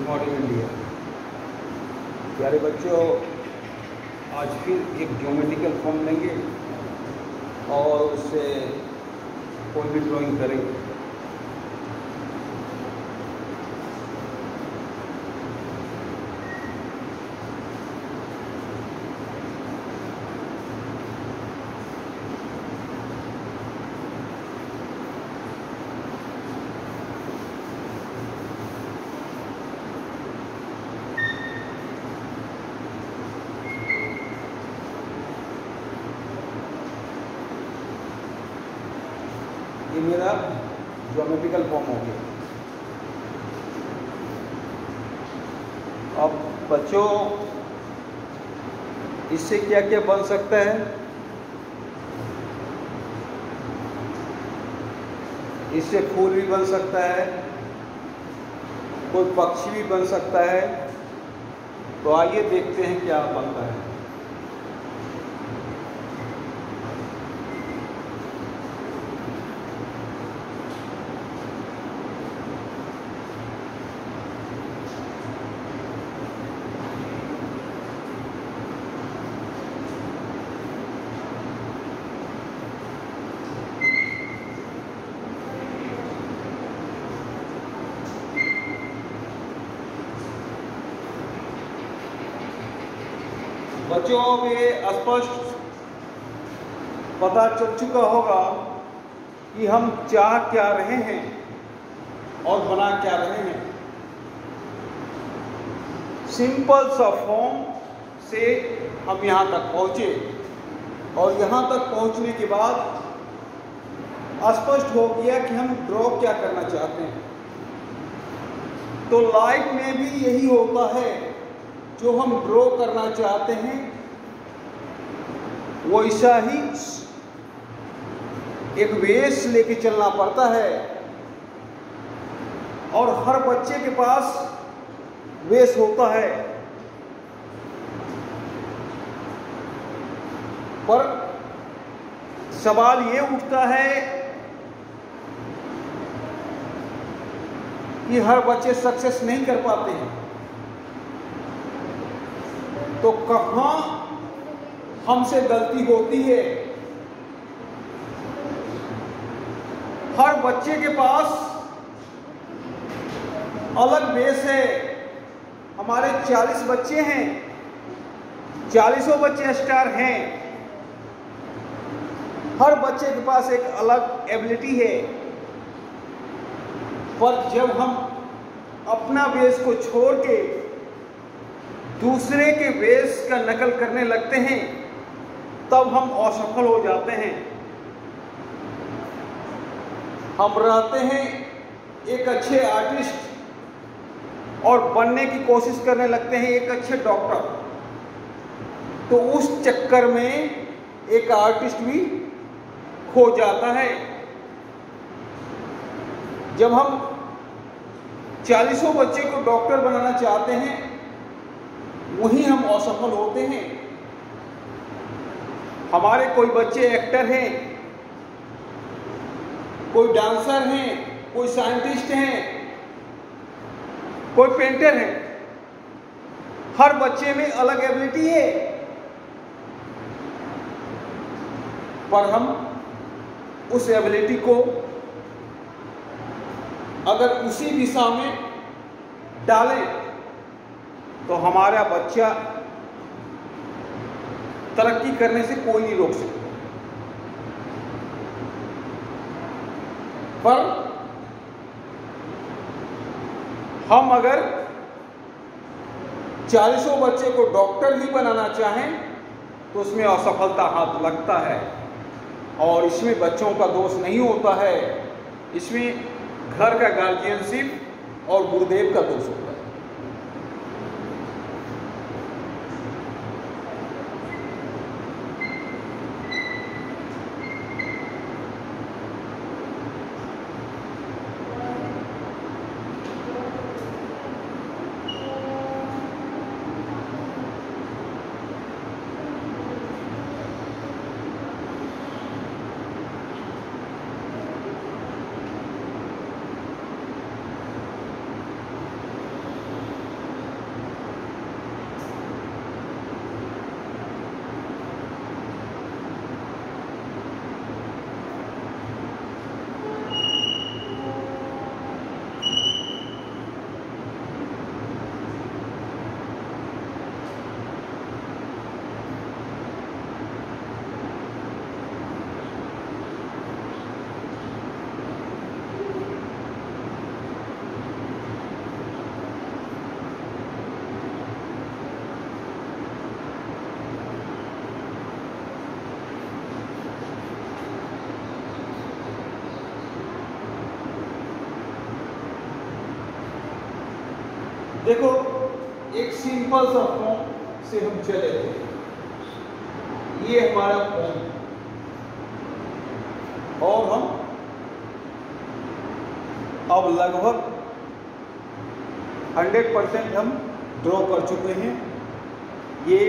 Good morning India. प्यारे बच्चों, आज फिर एक ज्योमेट्रिकल फॉर्म लेंगे और उससे कोई भी ड्राइंग करेंगे। ये मेरा ज्योमेट्रिकल फॉर्म हो गया। अब बच्चों, इससे क्या क्या बन सकता है? इससे फूल भी बन सकता है, कोई पक्षी भी बन सकता है। तो आइए देखते हैं क्या बनता है। बच्चों, अब ये स्पष्ट पता चल चुका होगा कि हम चाह क्या रहे हैं और बना क्या रहे हैं। सिंपल सा फॉर्म से हम यहाँ तक पहुँचे और यहाँ तक पहुँचने के बाद स्पष्ट हो गया कि हम ड्रॉ क्या करना चाहते हैं। तो लाइफ में भी यही होता है, जो हम ड्रॉ करना चाहते हैं वैसा ही एक बेस लेके चलना पड़ता है। और हर बच्चे के पास बेस होता है, पर सवाल ये उठता है कि हर बच्चे सक्सेस नहीं कर पाते हैं। तो कहाँ हमसे गलती होती है? हर बच्चे के पास अलग बेस है। हमारे 40 बच्चे हैं, 40 बच्चे स्टार हैं। हर बच्चे के पास एक अलग एबिलिटी है। पर जब हम अपना बेस को छोड़ के दूसरे के बेस का नकल करने लगते हैं, तब हम असफल हो जाते हैं। हम रहते हैं एक अच्छे आर्टिस्ट और बनने की कोशिश करने लगते हैं एक अच्छे डॉक्टर। तो उस चक्कर में एक आर्टिस्ट भी खो जाता है। जब हम 40 बच्चे को डॉक्टर बनाना चाहते हैं, वहीं हम असफल होते हैं। हमारे कोई बच्चे एक्टर हैं, कोई डांसर हैं, कोई साइंटिस्ट हैं, कोई पेंटर है। हर बच्चे में अलग एबिलिटी है, पर हम उस एबिलिटी को अगर उसी दिशा में डालें तो हमारा बच्चा तरक्की करने से कोई नहीं रोक सकता। पर हम अगर 40 बच्चे को डॉक्टर ही बनाना चाहें तो उसमें असफलता हाथ लगता है। और इसमें बच्चों का दोष नहीं होता है, इसमें घर का गार्जियनशिप और गुरुदेव का दोष होता है। देखो, एक सिंपल सा फॉर्म से हम चले थे। ये हमारा फॉर्म, और हम अब लगभग 100% हम ड्रॉ कर चुके हैं। ये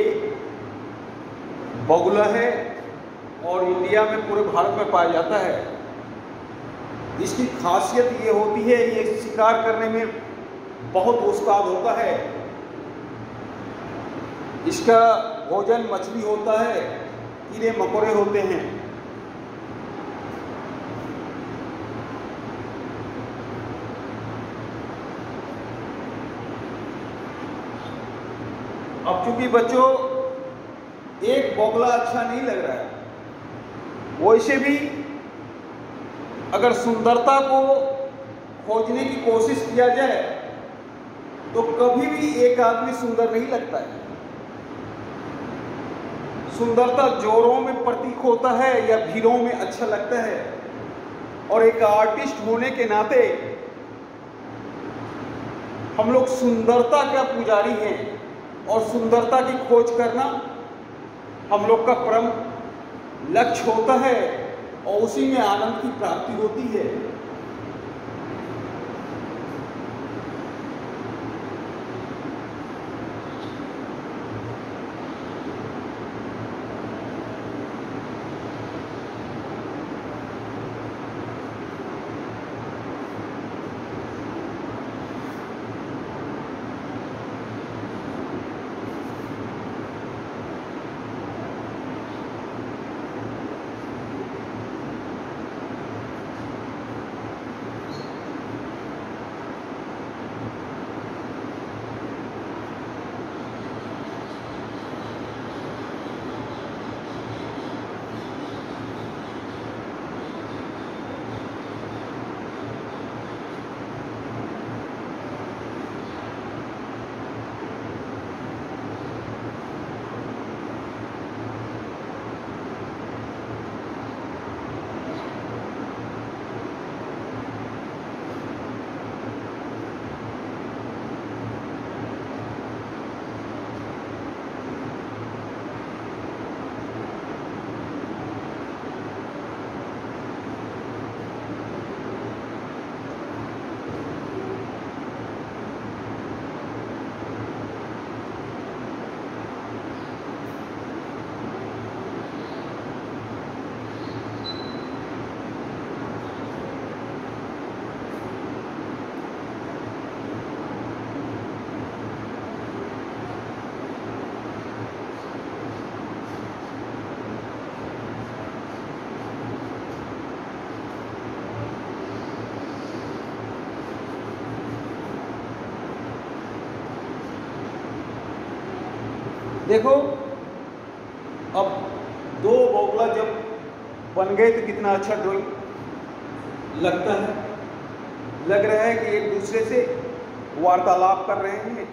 बगुला है और इंडिया में पूरे भारत में पाया जाता है। इसकी खासियत ये होती है, ये शिकार करने में बहुत उस्ताद होता है। इसका भोजन मछली होता है, कीड़े मकोड़े होते हैं। अब चूंकि बच्चों एक बगुला अच्छा नहीं लग रहा है, वैसे भी अगर सुंदरता को खोजने की कोशिश किया जाए तो कभी भी एक आदमी सुंदर नहीं लगता है। सुंदरता जोरों में प्रतीक होता है या भीड़ों में अच्छा लगता है। और एक आर्टिस्ट होने के नाते हम लोग सुंदरता का पुजारी हैं और सुंदरता की खोज करना हम लोग का परम लक्ष्य होता है और उसी में आनंद की प्राप्ति होती है। देखो, अब दो बगुला जब बन गए तो कितना अच्छा ड्राइंग लगता है। लग रहा है कि एक दूसरे से वार्तालाप कर रहे हैं।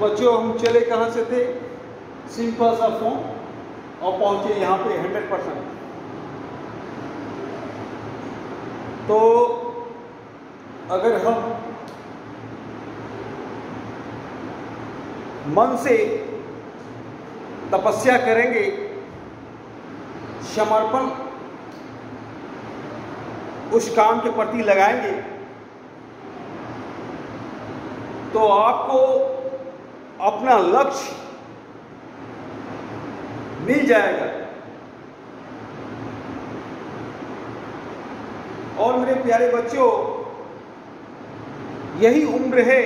बच्चों हम चले कहाँ से थे, सिंपल सा फॉर्म, और पहुंचे यहाँ पे 100%। तो अगर हम मन से तपस्या करेंगे, समर्पण उस काम के प्रति लगाएंगे, तो आपको अपना लक्ष्य मिल जाएगा। और मेरे प्यारे बच्चों, यही उम्र है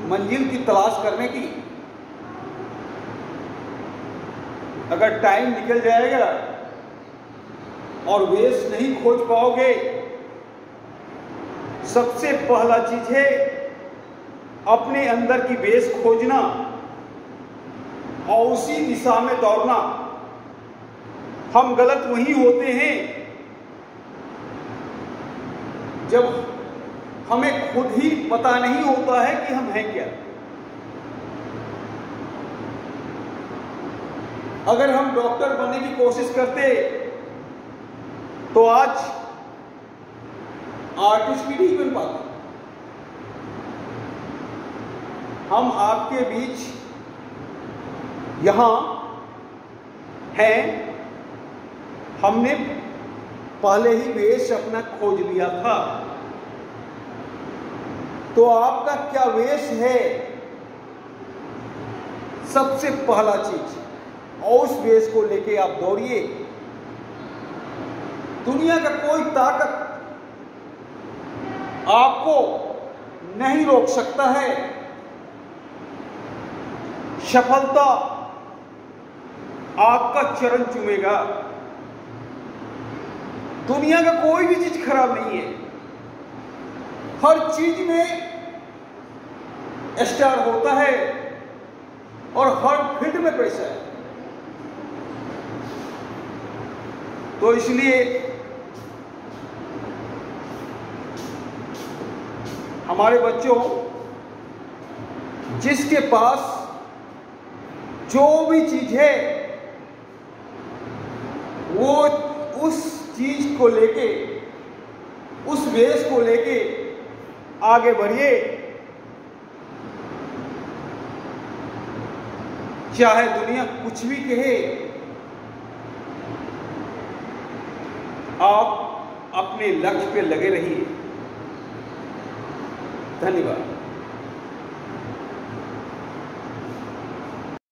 मंजिल की तलाश करने की। अगर टाइम निकल जाएगा और वेश नहीं खोज पाओगे, सबसे पहला चीज है अपने अंदर की वेश खोजना और उसी दिशा में दौड़ना। हम गलत वही होते हैं जब हमें खुद ही पता नहीं होता है कि हम हैं क्या। अगर हम डॉक्टर बनने की कोशिश करते तो आज आर्टिस्ट भी नहीं बन पाते। हम आपके बीच यहां हैं, हमने पहले ही वेश अपना खोज लिया था। तो आपका क्या वेश है, सबसे पहला चीज, और उस वेश को लेके आप दौड़िए। दुनिया का कोई ताकत आपको नहीं रोक सकता है। सफलता आपका चरण चूमेगा। दुनिया का कोई भी चीज खराब नहीं है, हर चीज में स्टार होता है और हर फील्ड में पैसा है। तो इसलिए हमारे बच्चों, जिसके पास जो भी चीज है वो उस चीज को लेके, उस वेश को लेके आगे बढ़िए। चाहे दुनिया कुछ भी कहे, आप अपने लक्ष्य पे लगे रहिए। धन्यवाद।